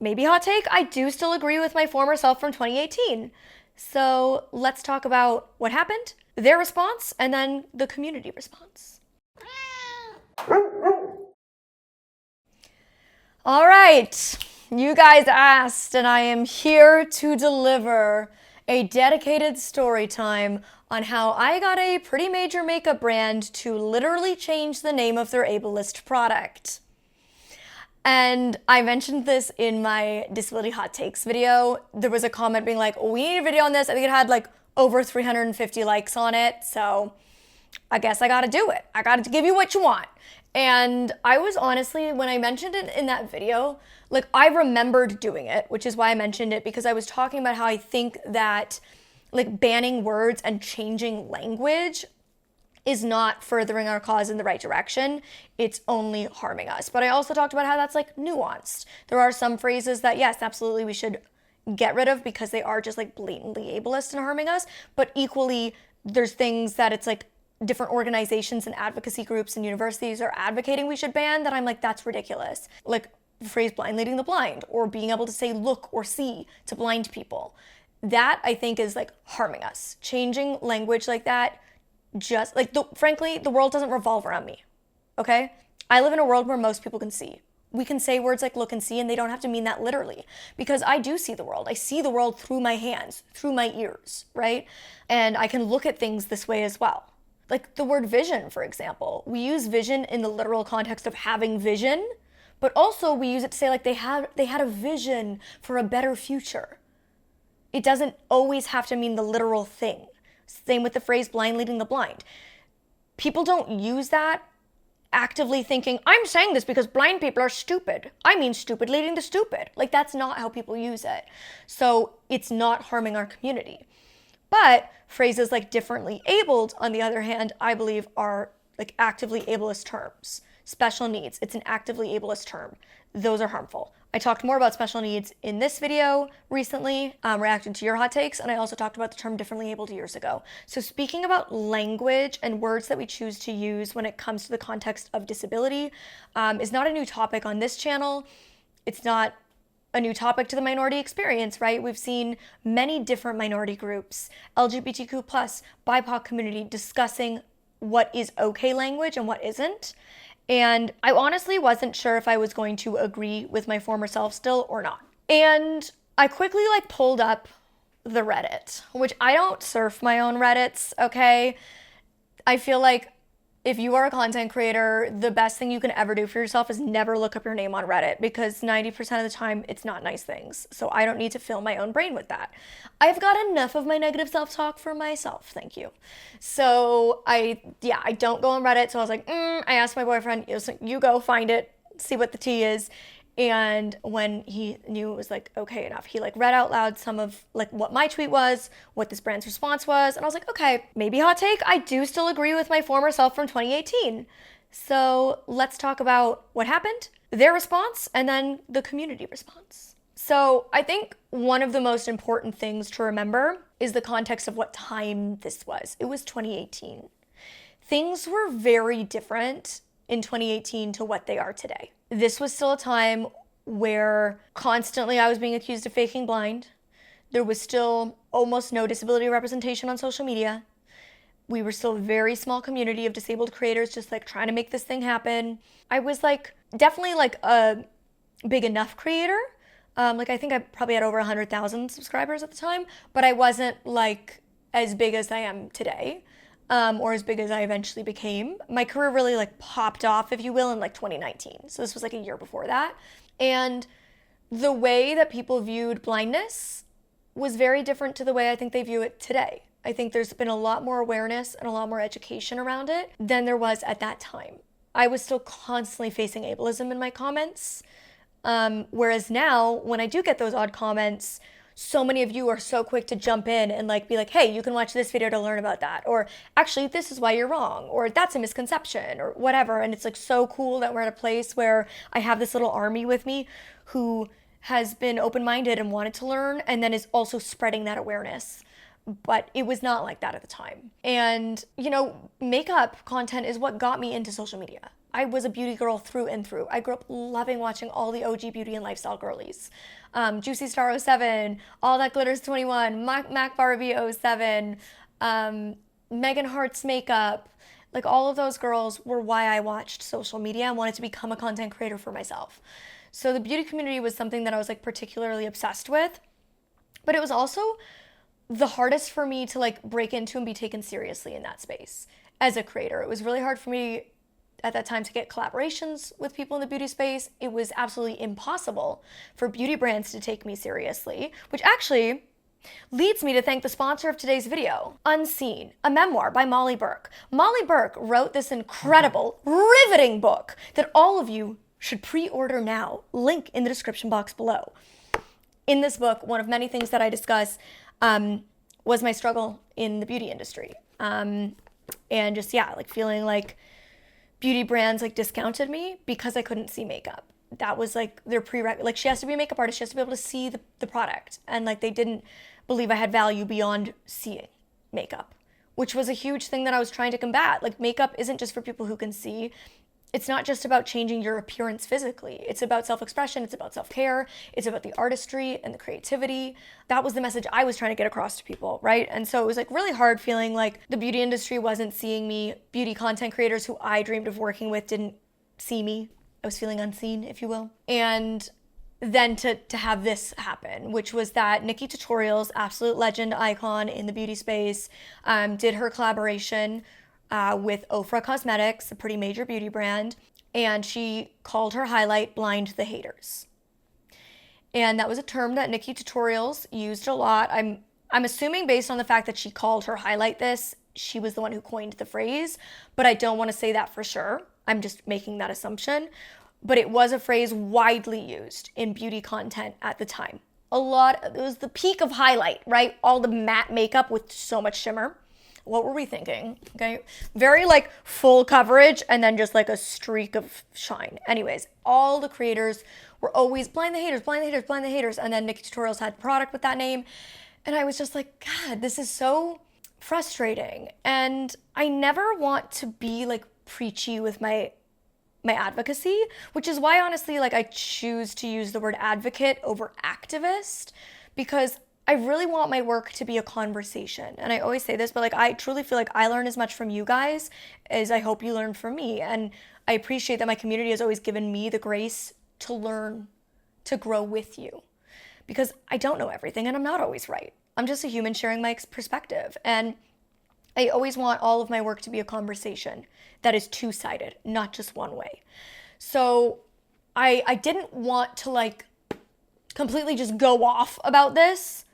maybe hot take, I do still agree with my former self from 2018. So let's talk about what happened, their response, and then the community response. All right, you guys asked, and I am here to deliver a dedicated story time on how I got a pretty major makeup brand to literally change the name of their ableist product. And I mentioned this in my disability hot takes video. There was a comment being like, we need a video on this. I think it had like over 350 likes on it. So I guess I gotta do it. I gotta give you what you want. And I was honestly, when I mentioned it in that video, like I remembered doing it, which is why I mentioned it, because I was talking about how I think that like banning words and changing language is not furthering our cause in the right direction. It's only harming us. But I also talked about how that's like nuanced. There are some phrases that, yes, absolutely we should get rid of because they are just like blatantly ableist and harming us. But equally, there's things that it's like different organizations and advocacy groups and universities are advocating we should ban that I'm like, that's ridiculous. Like the phrase blind leading the blind, or being able to say look or see to blind people. That I think is like harming us. Changing language like that, just like, frankly, the world doesn't revolve around me, okay? I live in a world where most people can see. We can say words like look and see, and they don't have to mean that literally, because I do see the world. I see the world through my hands, through my ears, right? And I can look at things this way as well. Like the word vision, for example. We use vision in the literal context of having vision, but also we use it to say like they had a vision for a better future. It doesn't always have to mean the literal thing. Same with the phrase blind leading the blind. People don't use that actively thinking, I'm saying this because blind people are stupid. I mean stupid leading to stupid. Like that's not how people use it. So it's not harming our community. But phrases like differently abled, on the other hand, I believe are like actively ableist terms. Special needs, it's an actively ableist term. Those are harmful. I talked more about special needs in this video recently, reacting to your hot takes, and I also talked about the term differently abled years ago. So speaking about language and words that we choose to use when it comes to the context of disability is not a new topic on this channel. It's not a new topic to the minority experience, right? We've seen many different minority groups, LGBTQ+, BIPOC community, discussing what is okay language and what isn't. And I honestly wasn't sure if I was going to agree with my former self still or not. And I quickly like pulled up the Reddit, which I don't surf my own Reddits, okay? I feel like if you are a content creator, the best thing you can ever do for yourself is never look up your name on Reddit, because 90% of the time it's not nice things. So I don't need to fill my own brain with that. I've got enough of my negative self-talk for myself, thank you. So I don't go on Reddit. So I was like, I asked my boyfriend, you go find it, see what the tea is. And when he knew it was like okay enough, he like read out loud some of like what my tweet was, what this brand's response was, and I was like, okay, maybe hot take, I do still agree with my former self from 2018. So let's talk about what happened, their response, and then the community response. So I think one of the most important things to remember is the context of what time this was. It was 2018. Things were very different in 2018 to what they are today. This was still a time where constantly I was being accused of faking blind. There was still almost no disability representation on social media. We were still a very small community of disabled creators just like trying to make this thing happen. I was like definitely like a big enough creator. Like I think I probably had over 100,000 subscribers at the time, but I wasn't like as big as I am today. Or as big as I eventually became. My career really like popped off, if you will, in like 2019. So this was like a year before that. And the way that people viewed blindness was very different to the way I think they view it today. I think there's been a lot more awareness and a lot more education around it than there was at that time. I was still constantly facing ableism in my comments. Whereas now, when I do get those odd comments, so many of you are so quick to jump in and like be like, hey, you can watch this video to learn about that. Or actually, this is why you're wrong. Or that's a misconception or whatever. And it's like so cool that we're at a place where I have this little army with me who has been open-minded and wanted to learn and then is also spreading that awareness. But it was not like that at the time. And, you know, makeup content is what got me into social media. I was a beauty girl through and through. I grew up loving watching all the OG beauty and lifestyle girlies. Juicy Star 07, All That Glitters 21, Mac Barbie 07, Megan Hart's makeup. Like, all of those girls were why I watched social media and wanted to become a content creator for myself. So the beauty community was something that I was like particularly obsessed with, but it was also the hardest for me to like break into and be taken seriously in that space as a creator. It was really hard for me at that time to get collaborations with people in the beauty space. It was absolutely impossible for beauty brands to take me seriously, which actually leads me to thank the sponsor of today's video, Unseen, a memoir by Molly Burke. Molly Burke wrote this incredible, riveting book that all of you should pre-order now. Link in the description box below. In this book, one of many things that I discuss was my struggle in the beauty industry. And just, yeah, like feeling like beauty brands like discounted me because I couldn't see makeup. That was like their prereq. Like, she has to be a makeup artist. She has to be able to see the product. And like, they didn't believe I had value beyond seeing makeup, which was a huge thing that I was trying to combat. Like, makeup isn't just for people who can see. It's not just about changing your appearance physically. It's about self-expression. It's about self-care. It's about the artistry and the creativity. That was the message I was trying to get across to people, right? And so it was like really hard feeling like the beauty industry wasn't seeing me. Beauty content creators who I dreamed of working with didn't see me. I was feeling unseen, if you will. And then to have this happen, which was that NikkiTutorials, absolute legend icon in the beauty space, did her collaboration with Ofra Cosmetics, a pretty major beauty brand, and she called her highlight "Blind the Haters." And that was a term that NikkiTutorials used a lot. I'm assuming based on the fact that she called her highlight this, she was the one who coined the phrase, but I don't want to say that for sure. I'm just making that assumption. But it was a phrase widely used in beauty content at the time. It was the peak of highlight, right? All the matte makeup with so much shimmer. What were we thinking? Okay. Very like full coverage and then just like a streak of shine. Anyways, all the creators were always blind the haters, blind the haters, blind the haters. And then NikkiTutorials had product with that name. And I was just like, God, this is so frustrating. And I never want to be like preachy with my advocacy, which is why honestly, like, I choose to use the word advocate over activist, because I really want my work to be a conversation. And I always say this, but like, I truly feel like I learn as much from you guys as I hope you learn from me. And I appreciate that my community has always given me the grace to learn, to grow with you, because I don't know everything and I'm not always right. I'm just a human sharing my perspective. And I always want all of my work to be a conversation that is two-sided, not just one way. So I didn't want to like completely just go off about this,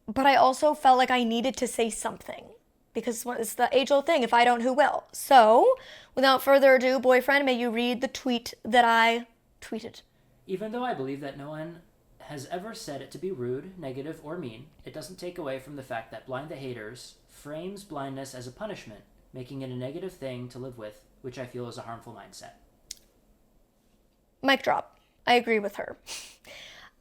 but I also felt like I needed to say something, because it's the age-old thing, if I don't, who will? So without further ado, boyfriend, may you read the tweet that I tweeted. Even though I believe that no one has ever said it to be rude, negative, or mean, it doesn't take away from the fact that Blind the Haters frames blindness as a punishment, making it a negative thing to live with, which I feel is a harmful mindset. Mic drop. I agree with her.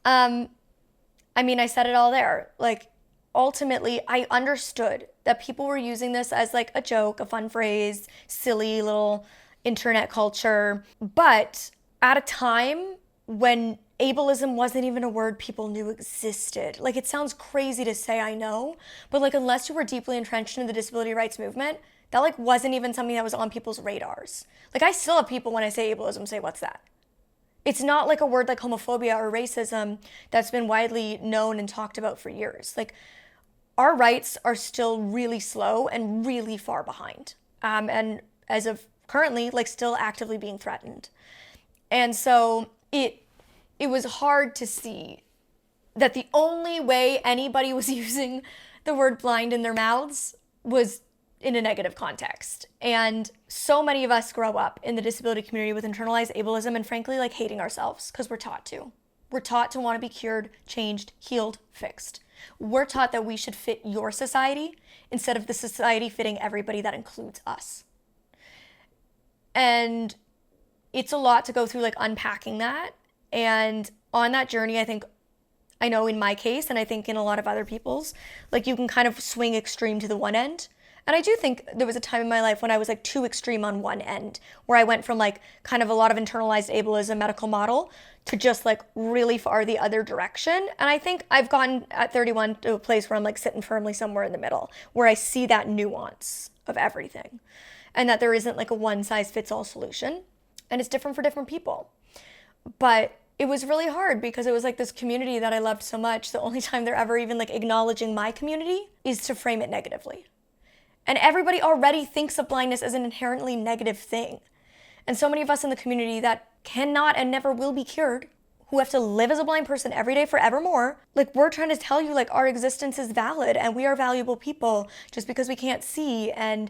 I mean, I said it all there. Like, ultimately, I understood that people were using this as like a joke, a fun phrase, silly little internet culture, but at a time when ableism wasn't even a word people knew existed. Like, it sounds crazy to say, I know, but like, unless you were deeply entrenched in the disability rights movement, that like wasn't even something that was on people's radars. Like, I still have people when I say ableism say, what's that? It's not like a word like homophobia or racism that's been widely known and talked about for years. Like, our rights are still really slow and really far behind. And as of currently, like, still actively being threatened. And so it was hard to see that the only way anybody was using the word blind in their mouths was in a negative context. And so many of us grow up in the disability community with internalized ableism and frankly, like, hating ourselves because we're taught to. We're taught to want to be cured, changed, healed, fixed. We're taught that we should fit your society instead of the society fitting everybody that includes us. And it's a lot to go through, like, unpacking that. And on that journey, I know in my case, and I think in a lot of other people's, like, you can kind of swing extreme to the one end And I do think there was a time in my life when I was like too extreme on one end, where I went from like kind of a lot of internalized ableism medical model to just like really far the other direction. And I think I've gotten at 31 to a place where I'm like sitting firmly somewhere in the middle, where I see that nuance of everything and that there isn't like a one size fits all solution. And it's different for different people. But it was really hard because it was like this community that I loved so much. The only time they're ever even like acknowledging my community is to frame it negatively. And everybody already thinks of blindness as an inherently negative thing. And so many of us in the community that cannot and never will be cured, who have to live as a blind person every day forevermore, like we're trying to tell you like our existence is valid and we are valuable people just because we can't see. And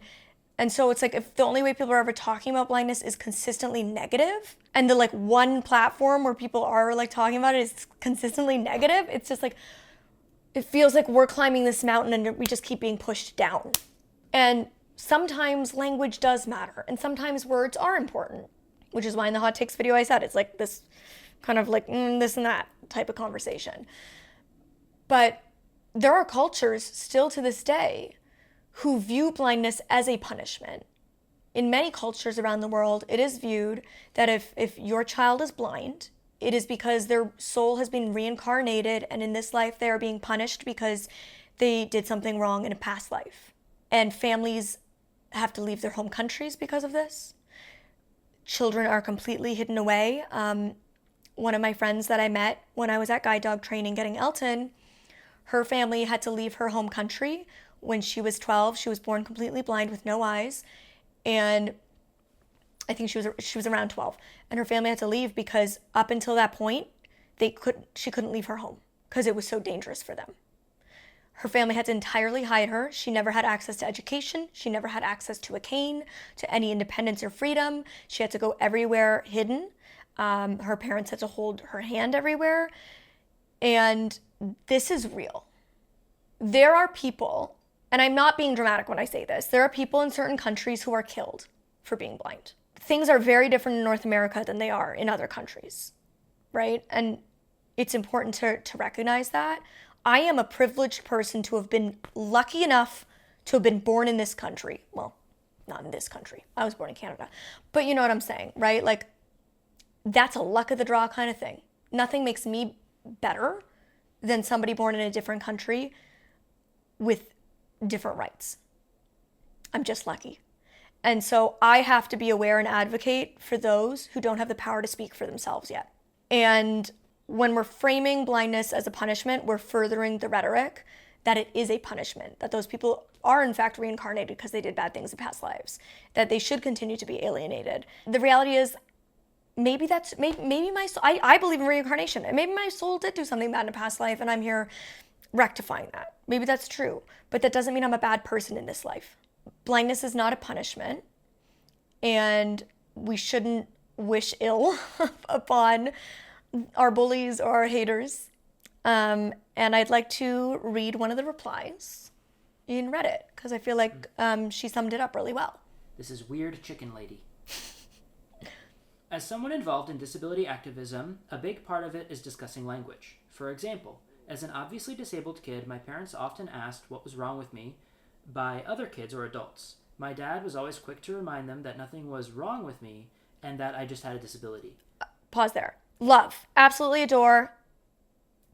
so it's like if the only way people are ever talking about blindness is consistently negative, and the like one platform where people are like talking about it is consistently negative, it's just like, it feels like we're climbing this mountain and we just keep being pushed down. And sometimes language does matter, and sometimes words are important, which is why in the hot takes video I said it's like this kind of like this and that type of conversation. But there are cultures still to this day who view blindness as a punishment. In many cultures around the world, it is viewed that if your child is blind, it is because their soul has been reincarnated, and in this life they are being punished because they did something wrong in a past life. And families have to leave their home countries because of this. Children are completely hidden away. One of my friends that I met when I was at guide dog training getting Elton, her family had to leave her home country when she was 12. She was born completely blind with no eyes. And I think she was around 12. And her family had to leave because up until that point, she couldn't leave her home because it was so dangerous for them. Her family had to entirely hide her. She never had access to education. She never had access to a cane, to any independence or freedom. She had to go everywhere hidden. Her parents had to hold her hand everywhere. And this is real. There are people, and I'm not being dramatic when I say this, there are people in certain countries who are killed for being blind. Things are very different in North America than they are in other countries, right? And it's important to recognize that. I am a privileged person to have been lucky enough to have been born in this country. Well, not in this country. I was born in Canada. But you know what I'm saying, right? Like, that's a luck of the draw kind of thing. Nothing makes me better than somebody born in a different country with different rights. I'm just lucky. And so I have to be aware and advocate for those who don't have the power to speak for themselves yet. And when we're framing blindness as a punishment, we're furthering the rhetoric that it is a punishment, that those people are in fact reincarnated because they did bad things in past lives, that they should continue to be alienated. The reality is, maybe my soul, I believe in reincarnation, and maybe my soul did do something bad in a past life and I'm here rectifying that. Maybe that's true, but that doesn't mean I'm a bad person in this life. Blindness is not a punishment, and we shouldn't wish ill upon our bullies or our haters. And I'd like to read one of the replies in Reddit because I feel like she summed it up really well. This is Weird Chicken Lady. As someone involved in disability activism, a big part of it is discussing language. For example, as an obviously disabled kid, my parents often asked what was wrong with me by other kids or adults. My dad was always quick to remind them that nothing was wrong with me and that I just had a disability. Pause there. Love. Absolutely adore.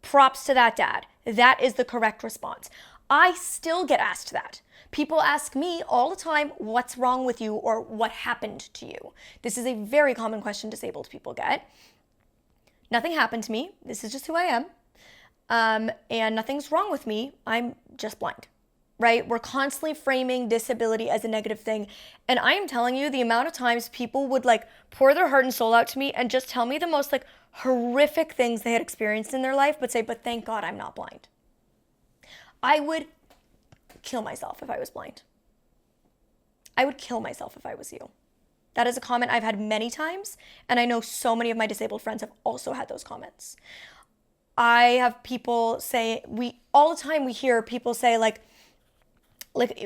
Props to that dad. That is the correct response. I still get asked that. People ask me all the time, what's wrong with you or what happened to you? This is a very common question disabled people get. Nothing happened to me. This is just who I am. And nothing's wrong with me. I'm just blind, right? We're constantly framing disability as a negative thing. And I am telling you, the amount of times people would like pour their heart and soul out to me and just tell me the most like horrific things they had experienced in their life, but say, but thank God I'm not blind. I would kill myself if I was blind. I would kill myself if I was you. That is a comment I've had many times, and I know so many of my disabled friends have also had those comments. I have people say, all the time we hear people say like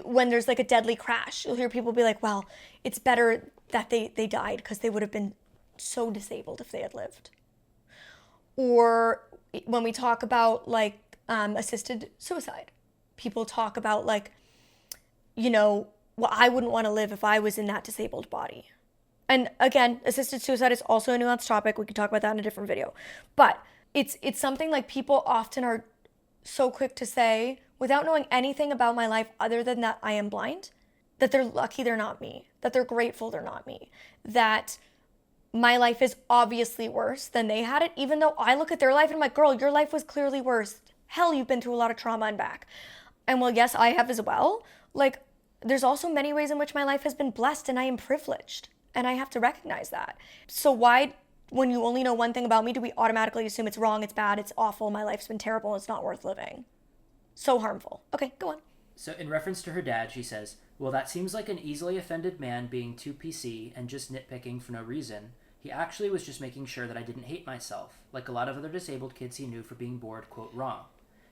when there's like a deadly crash, you'll hear people be like, well, it's better that they died because they would have been so disabled if they had lived. Or when we talk about like assisted suicide, people talk about like, well, I wouldn't want to live if I was in that disabled body. And again, assisted suicide is also a nuanced topic. We can talk about that in a different video. But it's something like people often are so quick to say, without knowing anything about my life other than that I am blind, that they're lucky they're not me, that they're grateful they're not me, that my life is obviously worse than they had it, even though I look at their life and I'm like, girl, your life was clearly worse. Hell, you've been through a lot of trauma and back. And well, yes, I have as well. Like, there's also many ways in which my life has been blessed and I am privileged. And I have to recognize that. So why, when you only know one thing about me, do we automatically assume it's wrong, it's bad, it's awful, my life's been terrible, it's not worth living? So harmful. Okay, go on. So in reference to her dad, she says, well, that seems like an easily offended man being too PC and just nitpicking for no reason. He actually was just making sure that I didn't hate myself, like a lot of other disabled kids he knew for being bored, quote, wrong.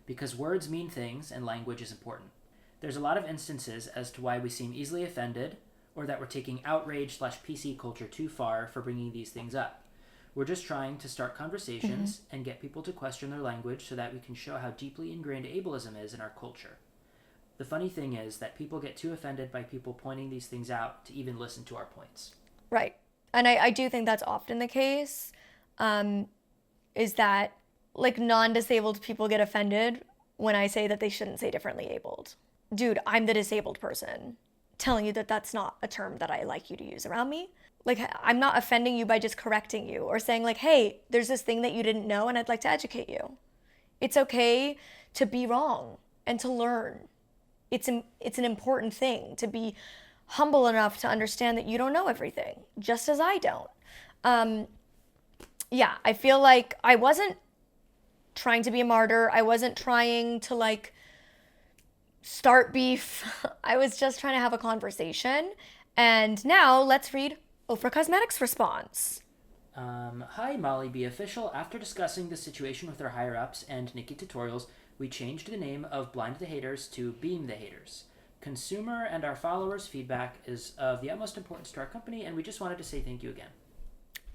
Because words mean things and language is important. There's a lot of instances as to why we seem easily offended, or that we're taking outrage/PC culture too far for bringing these things up. We're just trying to start conversations and get people to question their language so that we can show how deeply ingrained ableism is in our culture. The funny thing is that people get too offended by people pointing these things out to even listen to our points. Right. And I do think that's often the case, is that like non-disabled people get offended when I say that they shouldn't say differently abled. Dude, I'm the disabled person telling you that that's not a term that I like you to use around me. Like, I'm not offending you by just correcting you or saying like, hey, there's this thing that you didn't know and I'd like to educate you. It's okay to be wrong and to learn. It's an important thing to be humble enough to understand that you don't know everything, just as I don't. Yeah, I feel like I wasn't trying to be a martyr. I wasn't trying to like start beef. I was just trying to have a conversation. And now let's read Ofra Cosmetics' response. Hi, Molly B. Official. After discussing the situation with our higher-ups and NikkiTutorials, we changed the name of Blind the Haters to Beam the Haters. Consumer and our followers' feedback is of the utmost importance to our company, and we just wanted to say thank you again.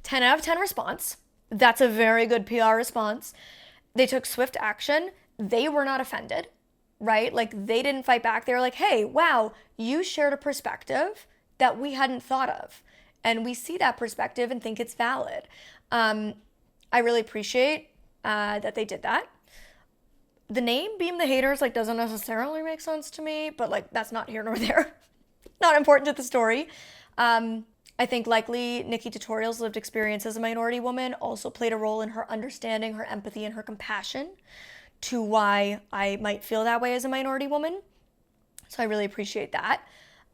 10 out of 10 response. That's a very good PR response. They took swift action. They were not offended, right? Like, they didn't fight back. They were like, hey, wow, you shared a perspective that we hadn't thought of. And we see that perspective and think it's valid. I really appreciate that they did that. The name Beam the Haters like doesn't necessarily make sense to me, but like that's not here nor there. Not important to the story. I think likely NikkiTutorials' lived experience as a minority woman also played a role in her understanding, her empathy, and her compassion to why I might feel that way as a minority woman. So I really appreciate that.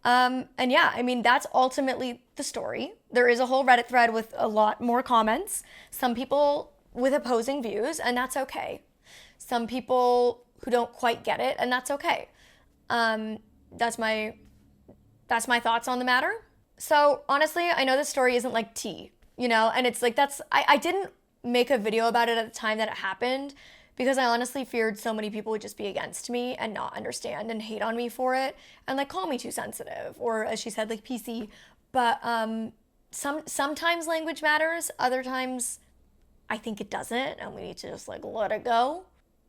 And yeah, I mean, that's ultimately the story. There is a whole Reddit thread with a lot more comments. Some people with opposing views, and that's okay. Some people who don't quite get it, and that's okay. That's my thoughts on the matter. So honestly, I know this story isn't like tea, and it's like I didn't make a video about it at the time that it happened because I honestly feared so many people would just be against me and not understand and hate on me for it and like call me too sensitive or, as she said, like PC. But sometimes language matters. Other times I think it doesn't, and we need to just like let it go.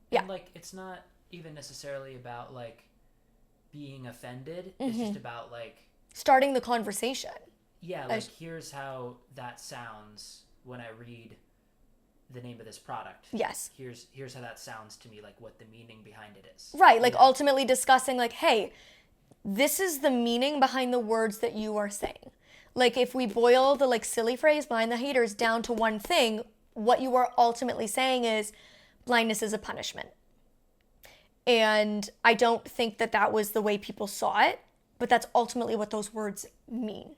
Yeah. And like it's not even necessarily about like being offended. It's just about like starting the conversation. Yeah, like here's how that sounds when I read the name of this product. Yes. Here's how that sounds to me, like what the meaning behind it is. Right, like ultimately discussing like, hey, this is the meaning behind the words that you are saying. Like if we boil the like silly phrase blind the haters down to one thing, what you are ultimately saying is blindness is a punishment. And I don't think that that was the way people saw it, but that's ultimately what those words mean.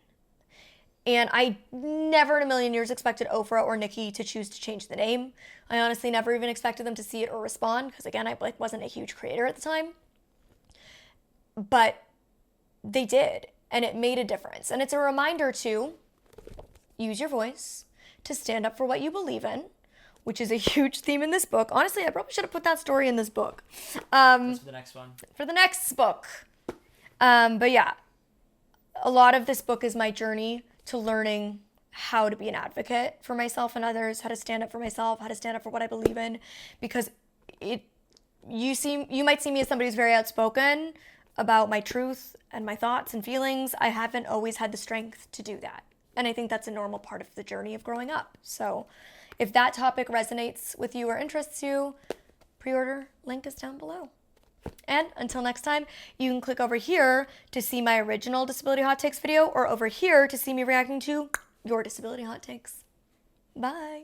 And I never in a million years expected Ofra or Nikki to choose to change the name. I honestly never even expected them to see it or respond because, again, I like wasn't a huge creator at the time. But they did, and it made a difference. And it's a reminder to use your voice, to stand up for what you believe in, which is a huge theme in this book. Honestly, I probably should have put that story in this book. That's for the next one. For the next book. But yeah, a lot of this book is my journey to learning how to be an advocate for myself and others, how to stand up for myself, how to stand up for what I believe in, because you might see me as somebody who's very outspoken, about my truth and my thoughts and feelings, I haven't always had the strength to do that. And I think that's a normal part of the journey of growing up. So if that topic resonates with you or interests you, pre-order link is down below. And until next time, you can click over here to see my original Disability Hot Takes video, or over here to see me reacting to your Disability Hot Takes. Bye.